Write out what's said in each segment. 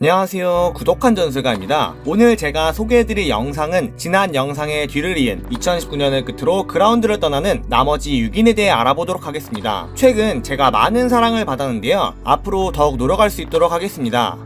안녕하세요, 구독한 전술가입니다. 오늘 제가 소개해드릴 영상은 지난 영상의 뒤를 이은 2019년을 끝으로 그라운드를 떠나는 나머지 6인에 대해 알아보도록 하겠습니다. 최근 제가 많은 사랑을 받았는데요, 앞으로 더욱 노력할 수 있도록 하겠습니다.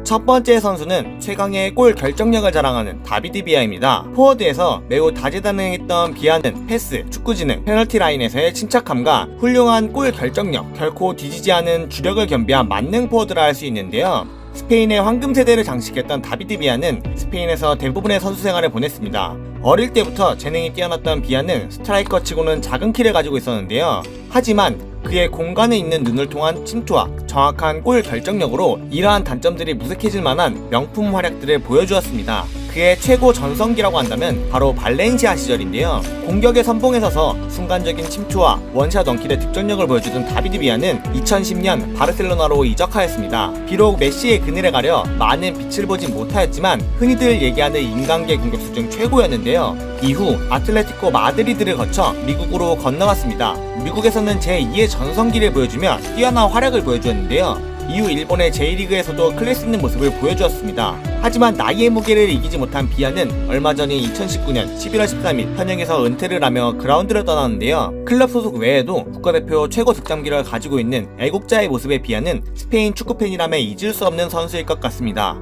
첫 번째 선수는 최강의 골 결정력을 자랑하는 다비드 비아입니다. 포워드에서 매우 다재다능했던 비아는 패스, 축구지능, 페널티 라인에서의 침착함과 훌륭한 골 결정력, 결코 뒤지지 않은 주력을 겸비한 만능 포워드라 할 수 있는데요. 스페인의 황금 세대를 장식했던 다비드 비아는 스페인에서 대부분의 선수 생활을 보냈습니다. 어릴 때부터 재능이 뛰어났던 비아는 스트라이커 치고는 작은 키를 가지고 있었는데요. 하지만 그의 공간에 있는 눈을 통한 침투와 정확한 골 결정력으로 이러한 단점들이 무색해질 만한 명품 활약들을 보여주었습니다. 그의 최고 전성기라고 한다면 바로 발렌시아 시절인데요. 공격의 선봉에 서서 순간적인 침투와 원샷 원킬의 득점력을 보여주던 다비드 비아는 2010년 바르셀로나로 이적하였습니다. 비록 메시의 그늘에 가려 많은 빛을 보진 못하였지만 흔히들 얘기하는 인간계 공격수 중 최고였는데요. 이후 아틀레티코 마드리드를 거쳐 미국으로 건너갔습니다. 미국에서는 제2의 전성기를 보여주며 뛰어난 활약을 보여주었는데요. 이후 일본의 J리그에서도 클래스 있는 모습을 보여주었습니다. 하지만 나이의 무게를 이기지 못한 비아는 얼마 전인 2019년 11월 13일 현역에서 은퇴를 하며 그라운드를 떠났는데요. 클럽 소속 외에도 국가대표 최고 득점기를 가지고 있는 애국자의 모습의 비아는 스페인 축구팬이라면 잊을 수 없는 선수일 것 같습니다.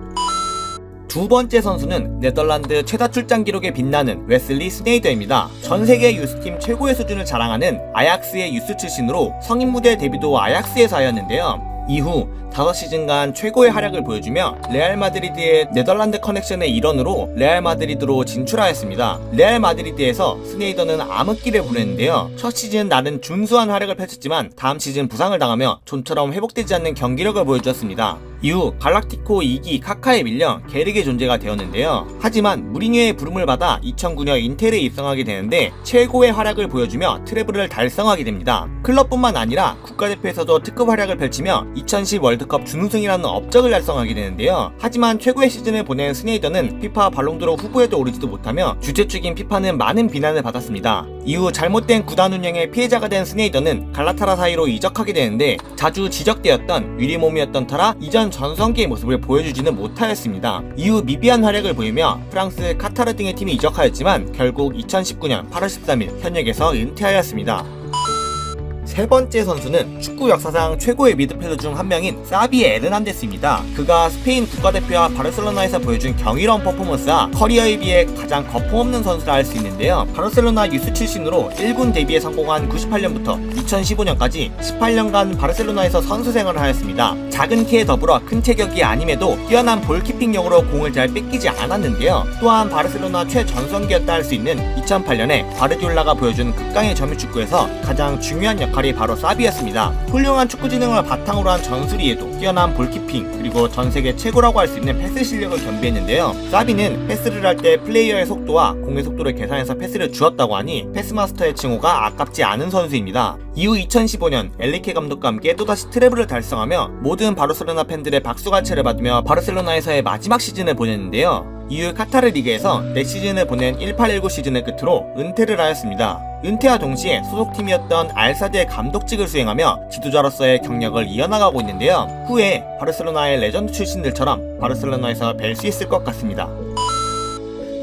두 번째 선수는 네덜란드 최다 출장 기록에 빛나는 웨슬리 스네이더입니다. 전세계 유스팀 최고의 수준을 자랑하는 아약스의 유스 출신으로 성인 무대 데뷔도 아약스에서 하였는데요. 이후 5시즌간 최고의 활약을 보여주며 레알 마드리드의 네덜란드 커넥션의 일원으로 레알 마드리드로 진출하였습니다. 레알 마드리드에서 스네이더는 암흑기를 보냈는데요. 첫 시즌 나는 준수한 활약을 펼쳤지만 다음 시즌 부상을 당하며 좀처럼 회복되지 않는 경기력을 보여주었습니다. 이후 갈락티코 2기 카카에 밀려 게르게 존재가 되었는데요. 하지만 무리뉴의 부름을 받아 2009년 인텔에 입성하게 되는데 최고의 활약을 보여주며 트래블을 달성하게 됩니다. 클럽뿐만 아니라 국가대표에서도 특급 활약을 펼치며 2010 월드컵 준우승이라는 업적을 달성하게 되는데요. 하지만 최고의 시즌을 보낸 스네이더는 피파 발롱도르 후보에도 오르지도 못하며 주최 측인 피파는 많은 비난을 받았습니다. 이후 잘못된 구단 운영의 피해자가 된 스네이더는 갈라타라사이로 이적하게 되는데 자주 지적되었던 유리몸이었던 터라 이전 전성기의 모습을 보여주지는 못하였습니다. 이후 미비한 활약을 보이며 프랑스, 카타르 등의 팀이 이적하였지만 결국 2019년 8월 13일 현역에서 은퇴하였습니다. 세 번째 선수는 축구 역사상 최고의 미드필더 중 한 명인 사비 에르난데스입니다. 그가 스페인 국가대표와 바르셀로나에서 보여준 경이로운 퍼포먼스와 커리어에 비해 가장 거품없는 선수라 할 수 있는데요. 바르셀로나 유스 출신으로 1군 데뷔에 성공한 98년부터 2015년까지 18년간 바르셀로나에서 선수 생활을 하였습니다. 작은 키에 더불어 큰 체격이 아님에도 뛰어난 볼키핑력으로 공을 잘 뺏기지 않았는데요. 또한 바르셀로나 최전성기였다 할 수 있는 2008년에 바르디올라가 보여준 극강의 점유축구에서 가장 중요한 역할이 바로 사비였습니다. 훌륭한 축구지능을 바탕으로 한 전술이에도 뛰어난 볼키핑 그리고 전세계 최고라고 할 수 있는 패스 실력을 겸비했는데요. 사비는 패스를 할 때 플레이어의 속도와 공의 속도를 계산해서 패스를 주었다고 하니 패스마스터의 칭호가 아깝지 않은 선수입니다. 이후 2015년 엘리케 감독과 함께 또다시 트래블을 달성하며 모든 바르셀로나 팬들의 박수갈채를 받으며 바르셀로나에서의 마지막 시즌을 보냈는데요. 이후 카타르 리그에서 4시즌을 보낸 18-19 시즌을 끝으로 은퇴를 하였습니다. 은퇴와 동시에 소속팀이었던 알사드의 감독직을 수행하며 지도자로서의 경력을 이어나가고 있는데요. 후에 바르셀로나의 레전드 출신들처럼 바르셀로나에서 뵐 수 있을 것 같습니다.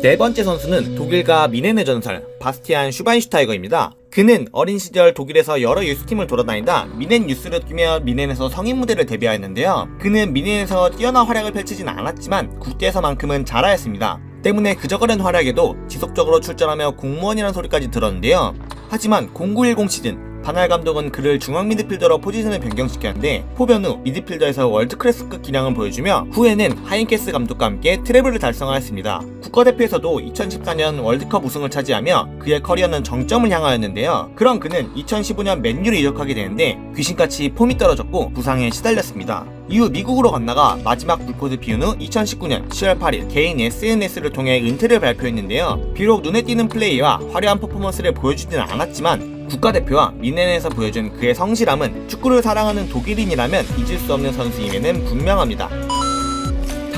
네 번째 선수는 독일과 미넨의 전설 바스티안 슈바인슈타이거입니다. 그는 어린 시절 독일에서 여러 유스팀을 돌아다니다 미넨 유스를 뛰며 미넨에서 성인 무대를 데뷔하였는데요. 그는 미넨에서 뛰어난 활약을 펼치진 않았지만 국대에서만큼은 잘하였습니다. 때문에 그저그런 활약에도 지속적으로 출전하며 공무원이라는 소리까지 들었는데요. 하지만 0910 시즌 바날 감독은 그를 중앙 미드필더로 포지션을 변경시켰는데 포변 후 미드필더에서 월드클래스급 기량을 보여주며 후에는 하인케스 감독과 함께 트래블을 달성하였습니다. 국가대표에서도 2014년 월드컵 우승을 차지하며 그의 커리어는 정점을 향하였는데요. 그런 그는 2015년 맨유를 이적하게 되는데 귀신같이 폼이 떨어졌고 부상에 시달렸습니다. 이후 미국으로 건너가 마지막 불꽃을 피운 후 2019년 10월 8일 개인 SNS를 통해 은퇴를 발표했는데요. 비록 눈에 띄는 플레이와 화려한 퍼포먼스를 보여주지는 않았지만 국가대표와 미넨에서 보여준 그의 성실함은 축구를 사랑하는 독일인이라면 잊을 수 없는 선수임에는 분명합니다.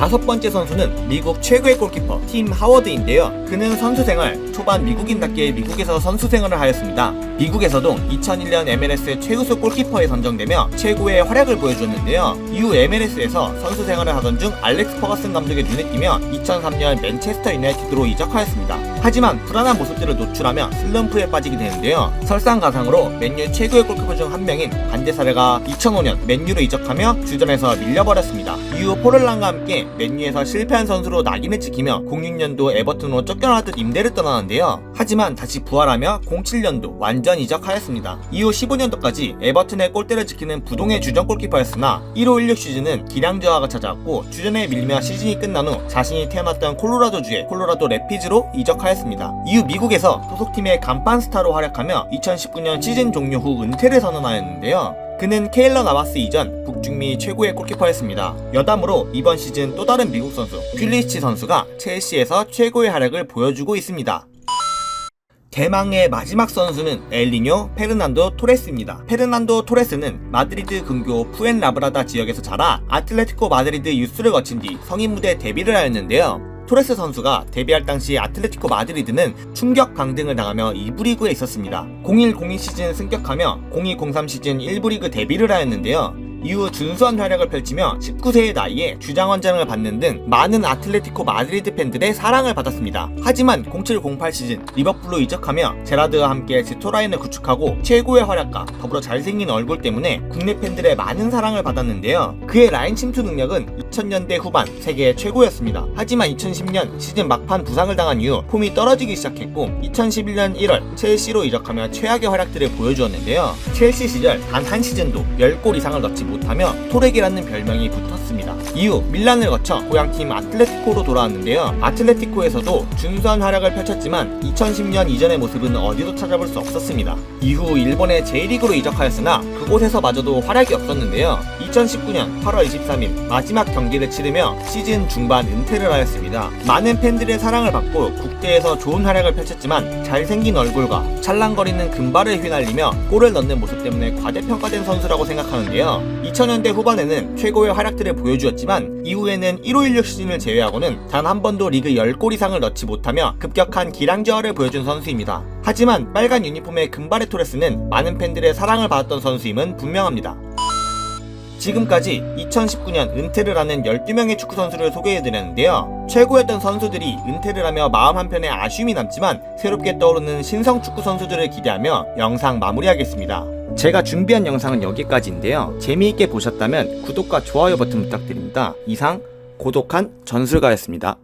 5번째 선수는 미국 최고의 골키퍼 팀 하워드인데요. 그는 선수 생활 초반 미국인답게 미국에서 선수 생활을 하였습니다. 미국에서도 2001년 MLS 최우수 골키퍼에 선정되며 최고의 활약을 보여주었는데요. 이후 MLS에서 선수 생활을 하던 중 알렉스 퍼거슨 감독의 눈에 띄며 2003년 맨체스터 유나이티드로 이적하였습니다. 하지만 불안한 모습들을 노출하며 슬럼프에 빠지게 되는데요. 설상가상으로 맨유 최고의 골키퍼 중 한 명인 반데사레가 2005년 맨유로 이적하며 주전에서 밀려버렸습니다. 이후 포를랑과 함께 맨유에서 실패한 선수로 낙인을 찍히며 06년도 에버튼으로 쫓겨나듯 임대를 떠나는데요. 하지만 다시 부활하며 07년도 완전 이적하였습니다. 이후 15년도까지 에버튼의 골대를 지키는 부동의 주전 골키퍼였으나 15-16 시즌은 기량 저하가 찾아왔고 주전에 밀리며 시즌이 끝난 후 자신이 태어났던 콜로라도주의 콜로라도 래피즈로 이적하였습니다. 이후 미국에서 소속팀의 간판 스타로 활약하며 2019년 시즌 종료 후 은퇴를 선언하였는데요. 그는 케일러 나바스 이전 북중미 최고의 골키퍼였습니다. 여담으로 이번 시즌 또 다른 미국 선수 퓰리시치 선수가 첼시에서 최고의 활약을 보여주고 있습니다. 대망의 마지막 선수는 엘리뇨 페르난도 토레스입니다. 페르난도 토레스는 마드리드 근교 푸엔라브라다 지역에서 자라 아틀레티코 마드리드 유스를 거친 뒤 성인 무대 데뷔를 하였는데요. 토레스 선수가 데뷔할 당시 아틀레티코 마드리드는 충격 강등을 당하며 2부 리그에 있었습니다. 01-02 시즌 승격하며 02-03 시즌 1부 리그 데뷔를 하였는데요. 이후 준수한 활약을 펼치며 19세의 나이에 주장원장을 받는 등 많은 아틀레티코 마드리드 팬들의 사랑을 받았습니다. 하지만 07-08 시즌 리버풀로 이적하며 제라드와 함께 스토라인을 구축하고 최고의 활약과 더불어 잘생긴 얼굴 때문에 국내 팬들의 많은 사랑을 받았는데요. 그의 라인 침투 능력은 2000년대 후반 세계 최고였습니다. 하지만 2010년 시즌 막판 부상을 당한 이후 폼이 떨어지기 시작했고 2011년 1월 첼시로 이적하며 최악의 활약들을 보여주었는데요. 첼시 시절 단 한 시즌도 10골 이상을 넣지 못하며 토렉이라는 별명이 붙었습니다. 이후 밀란을 거쳐 고향팀 아틀레티코로 돌아왔는데요. 아틀레티코에서도 준수한 활약을 펼쳤지만 2010년 이전의 모습은 어디도 찾아볼 수 없었습니다. 이후 일본의 J리그로 이적하였으나 그곳에서마저도 활약이 없었는데요. 2019년 8월 23일 마지막 경기를 치르며 시즌 중반 은퇴를 하였습니다. 많은 팬들의 사랑을 받고 국대에서 좋은 활약을 펼쳤지만 잘생긴 얼굴과 찰랑거리는 금발을 휘날리며 골을 넣는 모습 때문에 과대평가된 선수라고 생각하는데요. 2000년대 후반에는 최고의 활약들을 보여주었지만 이후에는 15-16 시즌을 제외하고는 단 한 번도 리그 10골 이상을 넣지 못하며 급격한 기량 저하를 보여준 선수입니다. 하지만 빨간 유니폼의 금발의 토레스는 많은 팬들의 사랑을 받았던 선수임은 분명합니다. 지금까지 2019년 은퇴를 하는 12명의 축구 선수를 소개해드렸는데요. 최고였던 선수들이 은퇴를 하며 마음 한편에 아쉬움이 남지만 새롭게 떠오르는 신성 축구 선수들을 기대하며 영상 마무리하겠습니다. 제가 준비한 영상은 여기까지인데요. 재미있게 보셨다면 구독과 좋아요 버튼 부탁드립니다. 이상 고독한 전술가였습니다.